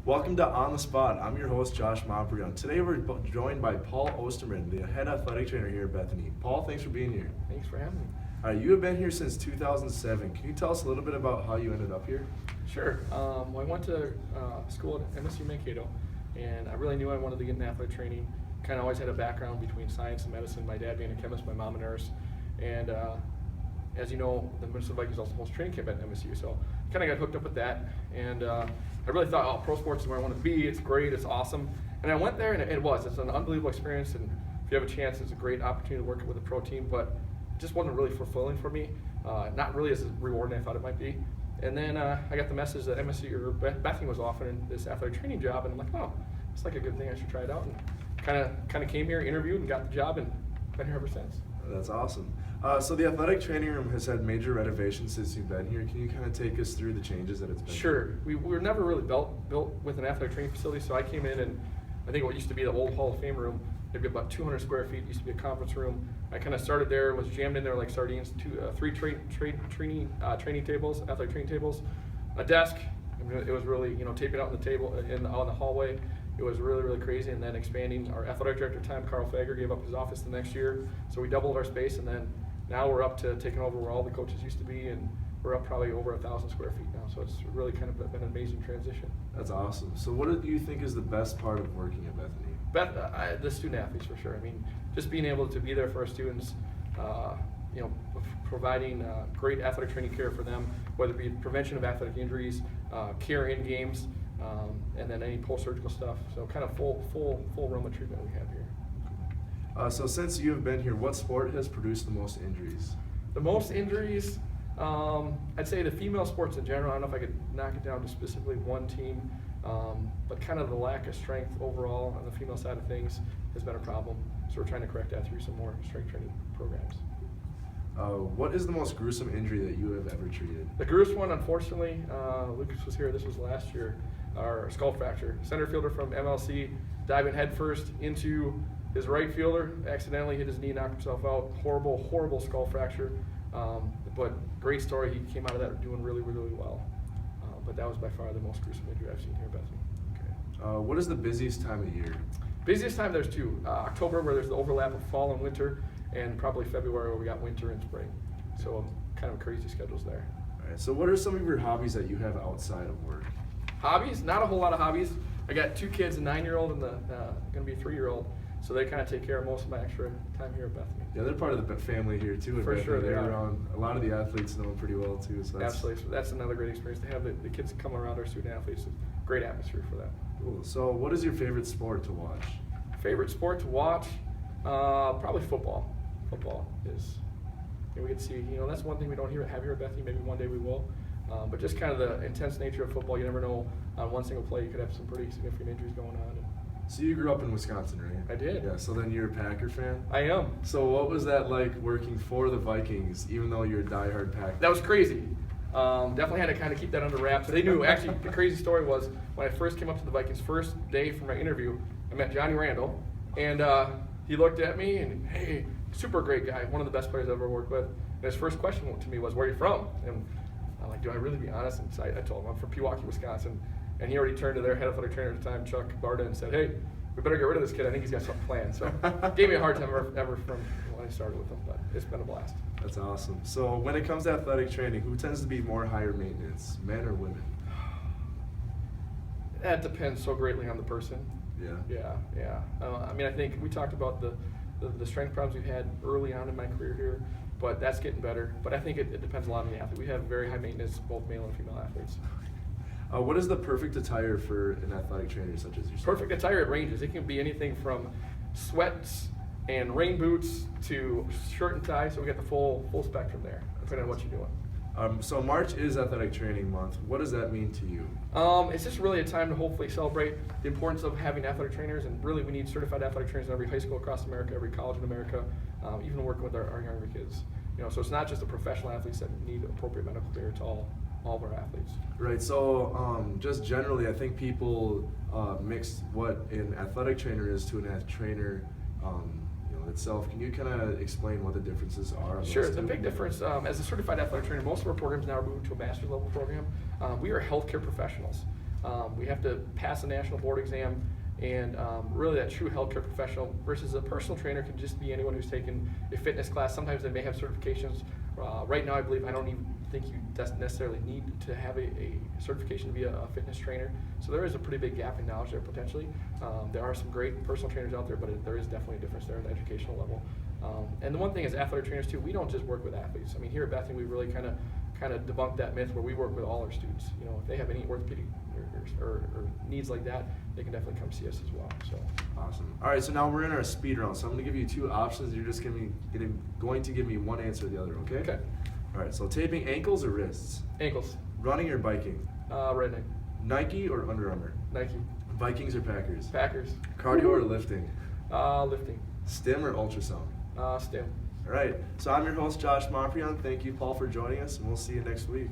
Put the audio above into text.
Welcome to On the Spot. I'm your host, Josh Momprion. Today we're joined by Paul Osterman, the head athletic trainer here at Bethany. Paul, thanks for being here. Thanks for having me. All right, you have been here since 2007. Can you tell us a little bit about how you ended up here? Sure. Well, I went to school at MSU Mankato, and I really knew I wanted to get into athletic training. Kind of always had a background between science and medicine, my dad being a chemist, my mom a nurse. And as you know, the Minnesota Vikings also host training camp at MSU, so kind of got hooked up with that. And I really thought, oh, pro sports is where I want to be. It's great. It's awesome. And I went there, and it was. It's an unbelievable experience, and if you have a chance, it's a great opportunity to work with a pro team, but it just wasn't really fulfilling for me. Not really as rewarding as I thought it might be. And then I got the message that MSU or Bethany was offering this athletic training job, and I'm like, oh, it's like a good thing. I should try it out. And kind of came here, interviewed, and got the job, and been here ever since. That's awesome. So the athletic training room has had major renovations since you've been here. Can you kind of take us through the changes that it's been? Sure. We were never really built with an athletic training facility, so I came in, and I think what used to be the old Hall of Fame room, maybe about 200 square feet, used to be a conference room. I kind of started there, was jammed in there like sardines, three training tables, athletic training tables, a desk. It was really, taping out on the table on the hallway. It was really, really crazy. And then expanding, our athletic director at the time, Carl Fager, gave up his office the next year. So we doubled our space, and then now we're up to taking over where all the coaches used to be, and we're up probably over 1,000 square feet now. So it's really kind of been an amazing transition. That's awesome. So what do you think is the best part of working at Bethany? The student athletes for sure. I mean, just being able to be there for our students, providing great athletic training care for them, whether it be prevention of athletic injuries, care in games, and then any post-surgical stuff. So kind of full realm of treatment we have here. So since you have been here, what sport has produced the most injuries? The most injuries, I'd say the female sports in general. I don't know if I could knock it down to specifically one team, but kind of the lack of strength overall on the female side of things has been a problem. So we're trying to correct that through some more strength training programs. What is the most gruesome injury that you have ever treated? The gruesome one, unfortunately, Lucas was here, this was last year, our skull fracture. Center fielder from MLC diving headfirst into his right fielder, accidentally hit his knee, knocked himself out. Horrible skull fracture. But great story, he came out of that doing really, really well. But that was by far the most gruesome injury I've seen here at Bethany. Okay. What is the busiest time of year? Busiest time, there's two. October, where there's the overlap of fall and winter, and probably February, where we got winter and spring. So kind of crazy schedules there. All right, so what are some of your hobbies that you have outside of work? Hobbies? Not a whole lot of hobbies. I got two kids, a 9-year-old and going to be a 3-year-old. So they kind of take care of most of my extra time here at Bethany. Yeah, they're part of the family here too. For sure, they are. Around, a lot of the athletes know them pretty well too. So absolutely, so that's another great experience to have the kids come around our student athletes. Great atmosphere for that. Cool. So what is your favorite sport to watch? Favorite sport to watch? Probably football. Football is, we get to see, that's one thing we don't have here at Bethany. Maybe one day we will. But just kind of the intense nature of football. You never know, on one single play you could have some pretty significant injuries going on. So you grew up in Wisconsin, right? I did. Yeah, so then you're a Packer fan? I am. So what was that like working for the Vikings, even though you're a diehard Packer? That was crazy. Definitely had to kind of keep that under wraps. They knew, actually, the crazy story was when I first came up to the Vikings, first day for my interview, I met Johnny Randall, and he looked at me and, hey, super great guy, one of the best players I've ever worked with. And his first question to me was, where are you from? And I'm like, do I really be honest? And so I told him, I'm from Pewaukee, Wisconsin. And he already turned to their head athletic trainer at the time, Chuck Barda, and said, hey, we better get rid of this kid. I think he's got something planned. So gave me a hard time ever from when I started with him, but it's been a blast. That's awesome. So when it comes to athletic training, who tends to be more higher maintenance, men or women? That depends so greatly on the person. Yeah. I mean, I think we talked about the strength problems we've had early on in my career here, but that's getting better. But I think it depends a lot on the athlete. We have very high maintenance, both male and female athletes. What is the perfect attire for an athletic trainer such as yourself? Perfect attire, it ranges. It can be anything from sweats and rain boots to shirt and tie, so we get the full spectrum there, depending on what you're doing. So March is Athletic Training Month. What does that mean to you? It's just really a time to hopefully celebrate the importance of having athletic trainers, and really we need certified athletic trainers in every high school across America, every college in America, even working with our younger kids. So it's not just the professional athletes that need appropriate medical care, it's all of our athletes. Right, so just generally I think people mix what an athletic trainer is to an trainer itself. Can you kind of explain what the differences are? Sure. The big difference, as a certified athletic trainer, most of our programs now are moving to a master's level program. We are healthcare professionals. We have to pass a national board exam, and really that true healthcare professional versus a personal trainer can just be anyone who's taken a fitness class. Sometimes they may have certifications. Right now, I believe I don't even think you necessarily need to have a certification to be a fitness trainer. So there is a pretty big gap in knowledge there potentially. There are some great personal trainers out there, but there is definitely a difference there at the educational level. And the one thing is athletic trainers too, we don't just work with athletes. I mean, here at Bethany, we really kind of debunked that myth where we work with all our students. You know, if they have any orthopedic or needs like that, they can definitely come see us as well. So awesome. All right, so now we're in our speed round. So I'm going to give you two options. You're just going to give me one answer or the other, okay? Okay. All right, so taping ankles or wrists? Ankles. Running or biking? Running. Nike or Under Armour? Nike. Vikings or Packers? Packers. Cardio or lifting? Lifting. STEM or ultrasound? STEM. All right, so I'm your host, Josh Monprion. Thank you, Paul, for joining us, and we'll see you next week.